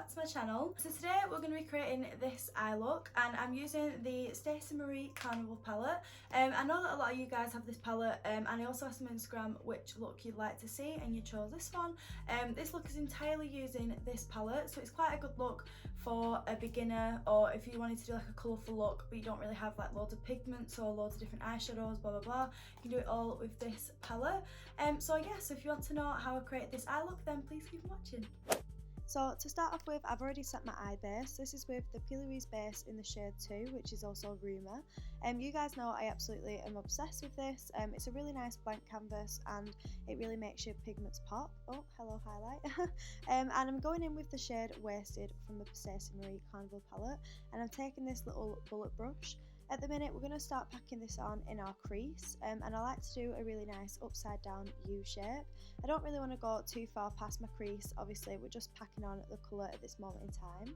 back to my channel. So today we're going to be creating this eye look, and I'm using the Stacey Marie Carnival palette. I know that a lot of you guys have this palette, and I also asked on Instagram which look you'd like to see, and you chose this one. This look is entirely using this palette, so it's quite a good look for a beginner, or if you wanted to do like a colourful look but you don't really have like loads of pigments or loads of different eyeshadows, blah blah blah. You can do it all with this palette. So I guess if you want to know how I create this eye look, then please keep watching. So to start off with, I've already set my eye base. This is with the Pears base in the shade 2, which is also Rumour. You guys know I absolutely am obsessed with this. It's a really nice blank canvas and it really makes your pigments pop. Oh, hello highlight. And I'm going in with the shade Wasted from the Stacey Marie Carnival palette, and I'm taking this little bullet brush. At the minute, we're going to start packing this on in our crease, and I like to do a really nice upside down U shape. I don't really want to go too far past my crease, obviously we're just packing on the colour at this moment in time.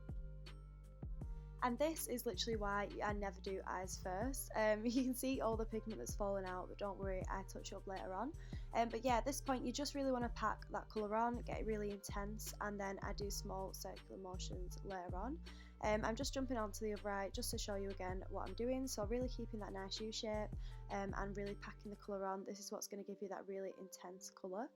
And this is literally why I never do eyes first. You can see all the pigment that's fallen out, but don't worry, I touch it up later on. But yeah, at this point you just really want to pack that colour on, get it really intense, and then I do small circular motions later on. I'm just jumping onto the other eye just to show you again what I'm doing, so really keeping that nice U shape and really packing the colour on. This is what's going to give you that really intense colour.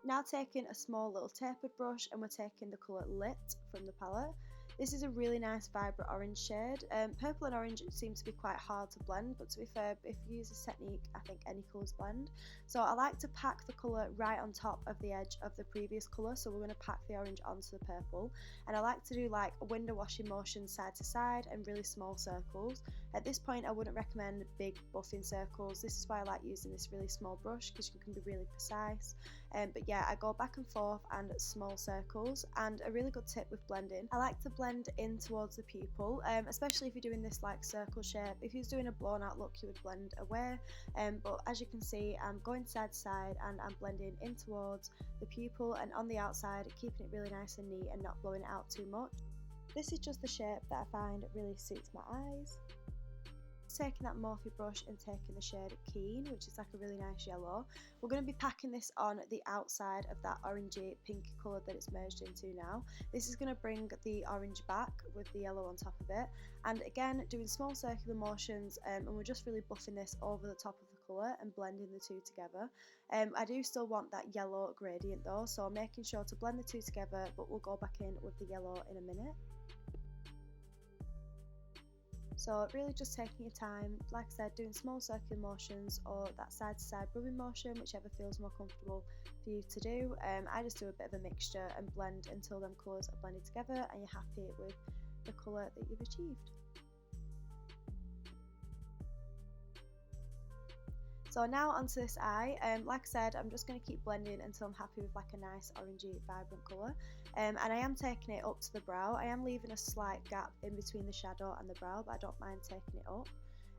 Now taking a small little tapered brush, and we're taking the colour Lit from the palette. This is a really nice vibrant orange shade. Purple and orange seem to be quite hard to blend, but to be fair, if you use this technique, I think any colours blend. So I like to pack the colour right on top of the edge of the previous colour, so we're going to pack the orange onto the purple. And I like to do like a window washing motion side to side and really small circles. At this point I wouldn't recommend big buffing circles. This is why I like using this really small brush, because you can be really precise. But yeah, I go back and forth and small circles. And a really good tip with blending, I like to blend in towards the pupil, especially if you're doing this like circle shape. If you're doing a blown out look, you would blend away, but as you can see, I'm going side to side and I'm blending in towards the pupil and on the outside, keeping it really nice and neat and not blowing it out too much. This is just the shape that I find really suits my eyes. Taking that Morphe brush and taking the shade Keen, which is like a really nice yellow. We're going to be packing this on the outside of that orangey pinky colour that it's merged into now. This is going to bring the orange back with the yellow on top of it, and again doing small circular motions, and we're just really buffing this over the top of the colour and blending the two together. I do still want that yellow gradient though, so I'm making sure to blend the two together, but we'll go back in with the yellow in a minute. So really just taking your time, like I said, doing small circular motions or that side to side rubbing motion, whichever feels more comfortable for you to do. I just do a bit of a mixture and blend until them colours are blended together and you're happy with the colour that you've achieved. So now onto this eye, like I said, I'm just going to keep blending until I'm happy with like a nice orangey vibrant colour, and I am taking it up to the brow. I am leaving a slight gap in between the shadow and the brow, but I don't mind taking it up.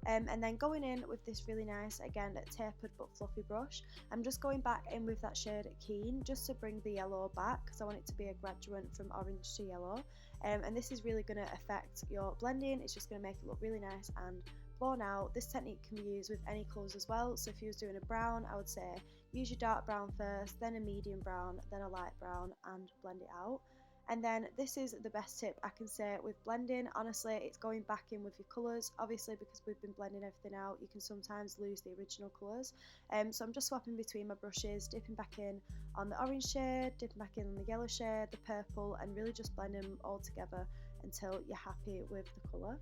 And then going in with this really nice, again, tapered but fluffy brush, I'm just going back in with that shade Keen just to bring the yellow back, because I want it to be a gradient from orange to yellow. And this is really going to affect your blending. It's just going to make it look really nice and blown out. This technique can be used with any colours as well, so if you was doing a brown, I would say use your dark brown first, then a medium brown, then a light brown, and blend it out. And then this is the best tip I can say with blending. Honestly, it's going back in with your colours. Obviously, because we've been blending everything out, you can sometimes lose the original colours. So I'm just swapping between my brushes, dipping back in on the orange shade, dipping back in on the yellow shade, the purple, and really just blending them all together until you're happy with the colour.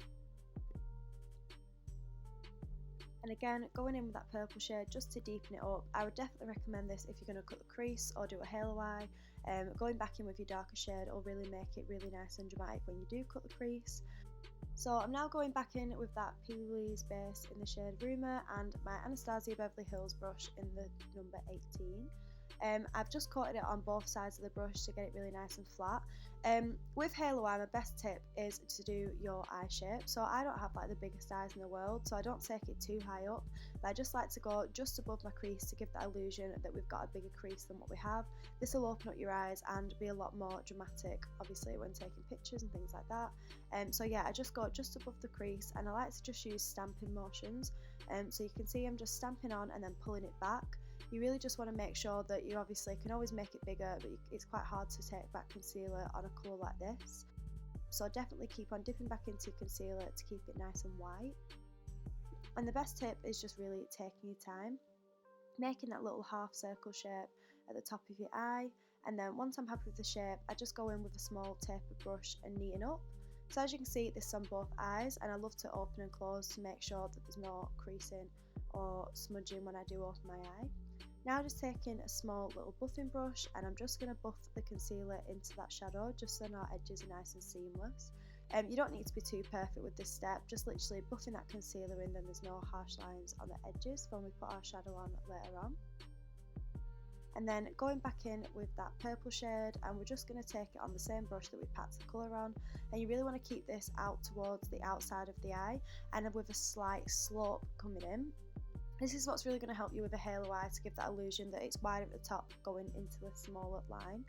And again, going in with that purple shade just to deepen it up. I would definitely recommend this if you're going to cut the crease or do a halo eye. Going back in with your darker shade will really make it really nice and dramatic when you do cut the crease. So I'm now going back in with that Pears base in the shade Rumour and my Anastasia Beverly Hills brush in the number 18. I've just coated it on both sides of the brush to get it really nice and flat. With halo eye, my best tip is to do your eye shape. So I don't have like the biggest eyes in the world, so I don't take it too high up, but I just like to go just above my crease to give that illusion that we've got a bigger crease than what we have. This will open up your eyes and be a lot more dramatic, obviously, when taking pictures and things like that. So yeah, I just go just above the crease, and I like to just use stamping motions. So you can see I'm just stamping on and then pulling it back. You really just want to make sure that you obviously can always make it bigger, but it's quite hard to take back concealer on a colour like this. so definitely keep on dipping back into your concealer to keep it nice and white. And the best tip is just really taking your time, making that little half circle shape at the top of your eye, and then once I'm happy with the shape, I just go in with a small tapered brush and neaten up. So as you can see, this is on both eyes, and I love to open and close to make sure that there's no creasing or smudging when I do open my eye. Now just taking a small little buffing brush, and I'm just going to buff the concealer into that shadow just so our edges are nice and seamless. You don't need to be too perfect with this step, just literally buffing that concealer in, then there's no harsh lines on the edges when we put our shadow on later on. And then going back in with that purple shade, and we're just going to take it on the same brush that we packed the colour on, and you really want to keep this out towards the outside of the eye and with a slight slope coming in. This is what's really going to help you with a halo eye, to give that illusion that it's wide at the top going into the smaller line.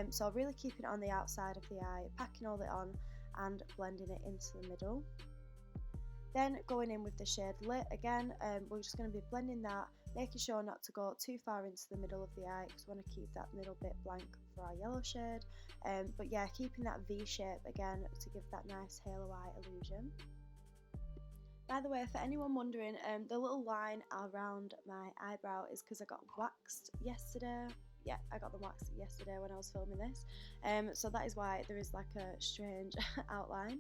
So really keeping it on the outside of the eye, packing all it on and blending it into the middle. Then going in with the shade Lit again, we're just going to be blending that, making sure not to go too far into the middle of the eye because we want to keep that middle bit blank for our yellow shade. But yeah, keeping that V shape again to give that nice halo eye illusion. By the way, for anyone wondering, the little line around my eyebrow is because I got waxed yesterday. Yeah, I got them waxed yesterday when I was filming this, so that is why there is like a strange outline.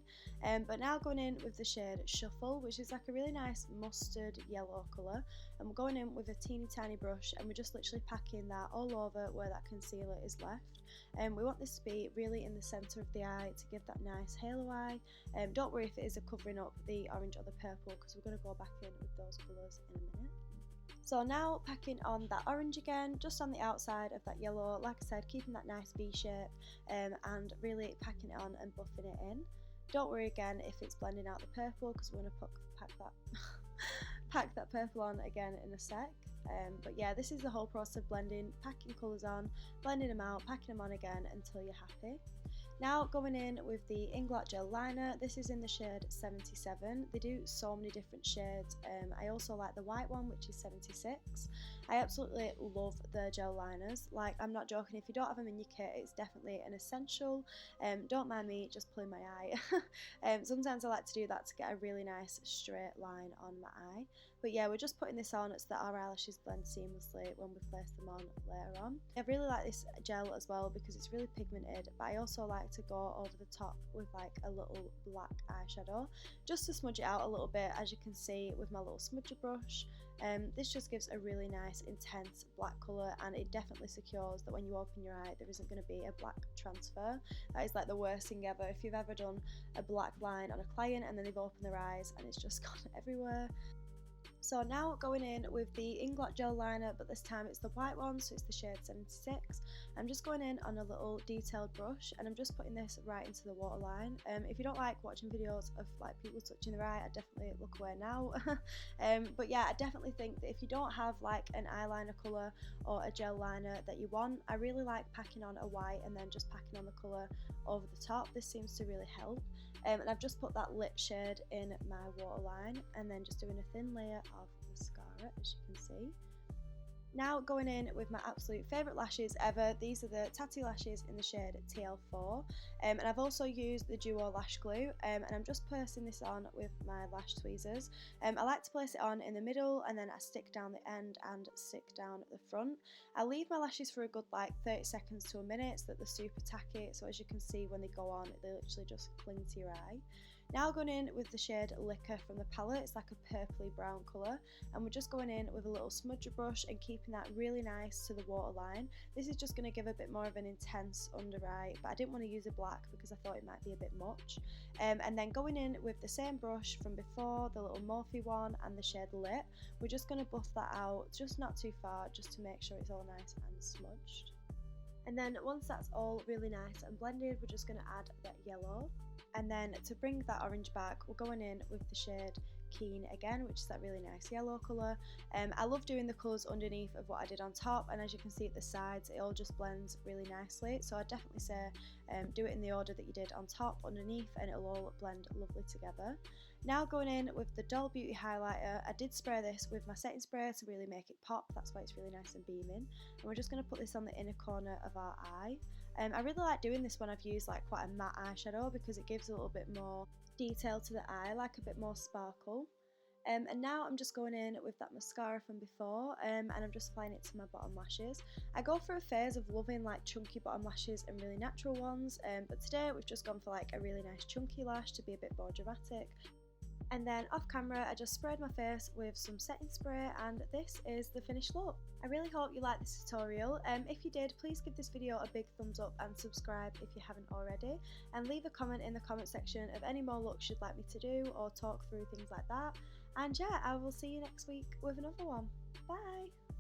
But now going in with the shade Shuffle, which is like a really nice mustard yellow colour, and we're going in with a teeny tiny brush, and we're just literally packing that all over where that concealer is left. We want this to be really in the centre of the eye to give that nice halo eye. Don't worry if it is covering up the orange or the purple, because we're going to go back in with those colours in a minute. So now packing on that orange again, just on the outside of that yellow, like I said, keeping that nice V shape, and really packing it on and buffing it in. Don't worry again if it's blending out the purple, because we're going to pack that purple on again in a sec. But yeah, this is the whole process of blending, packing colours on, blending them out, packing them on again until you're happy. Now going in with the Inglot Gel Liner, this is in the shade 77. They do so many different shades. I also like the white one, which is 76. I absolutely love the gel liners. Like, I'm not joking, if you don't have them in your kit, it's definitely an essential. Don't mind me just pulling my eye. Sometimes I like to do that to get a really nice straight line on my eye. But yeah, we're just putting this on so that our eyelashes blend seamlessly when we place them on later on. I really like this gel as well because it's really pigmented, but I also like to go over the top with like a little black eyeshadow just to smudge it out a little bit, as you can see with my little smudger brush. This just gives a really nice intense black colour, and it definitely secures that when you open your eye there isn't going to be a black transfer. That is like the worst thing ever. If you've ever done a black line on a client and then they've opened their eyes and it's just gone everywhere. So now going in with the Inglot Gel Liner, but this time it's the white one, so it's the shade 76. I'm just going in on a little detailed brush, and I'm just putting this right into the waterline. If you don't like watching videos of like people touching their eye, I definitely look away now. But yeah, I definitely think that if you don't have like an eyeliner colour or a gel liner that you want, I really like packing on a white and then just packing on the colour over the top. This seems to really help. And I've just put that lit shade in my waterline and then just doing a thin layer of mascara, as you can see. Now going in with my absolute favourite lashes ever. These are the Tatti lashes in the shade TL4, and I've also used the Duo lash glue, and I'm just placing this on with my lash tweezers. I like to place it on in the middle, and then I stick down the end and stick down the front. I leave my lashes for a good like 30 seconds to a minute so that they're super tacky, so as you can see when they go on they literally just cling to your eye. Now going in with the shade Liquor from the palette, it's like a purpley brown colour, and we're just going in with a little smudger brush and keeping that really nice to the waterline. This is just going to give a bit more of an intense under eye, but I didn't want to use a black because I thought it might be a bit much. And then going in with the same brush from before, the little Morphe one and the shade Lit, we're just going to buff that out, just not too far, just to make sure it's all nice and smudged. And then once that's all really nice and blended, we're just going to add that yellow. And then to bring that orange back, we're going in with the shade Keen again, which is that really nice yellow colour. I love doing the colours underneath of what I did on top, and as you can see at the sides, it all just blends really nicely. So I'd definitely say do it in the order that you did on top, underneath, and it'll all blend lovely together. Now going in with the Doll Beauty highlighter, I did spray this with my setting spray to really make it pop. That's why it's really nice and beaming. And we're just going to put this on the inner corner of our eye. I really like doing this when I've used like quite a matte eyeshadow because it gives a little bit more detail to the eye, like a bit more sparkle. And now I'm just going in with that mascara from before, and I'm just applying it to my bottom lashes. I go through a phase of loving like chunky bottom lashes and really natural ones, but today we've just gone for like a really nice chunky lash to be a bit more dramatic. And then off camera I just sprayed my face with some setting spray, and this is the finished look. I really hope you liked this tutorial. If you did, please give this video a big thumbs up and subscribe if you haven't already, and leave a comment in the comment section of any more looks you'd like me to do or talk through, things like that. And yeah, I will see you next week with another one. Bye!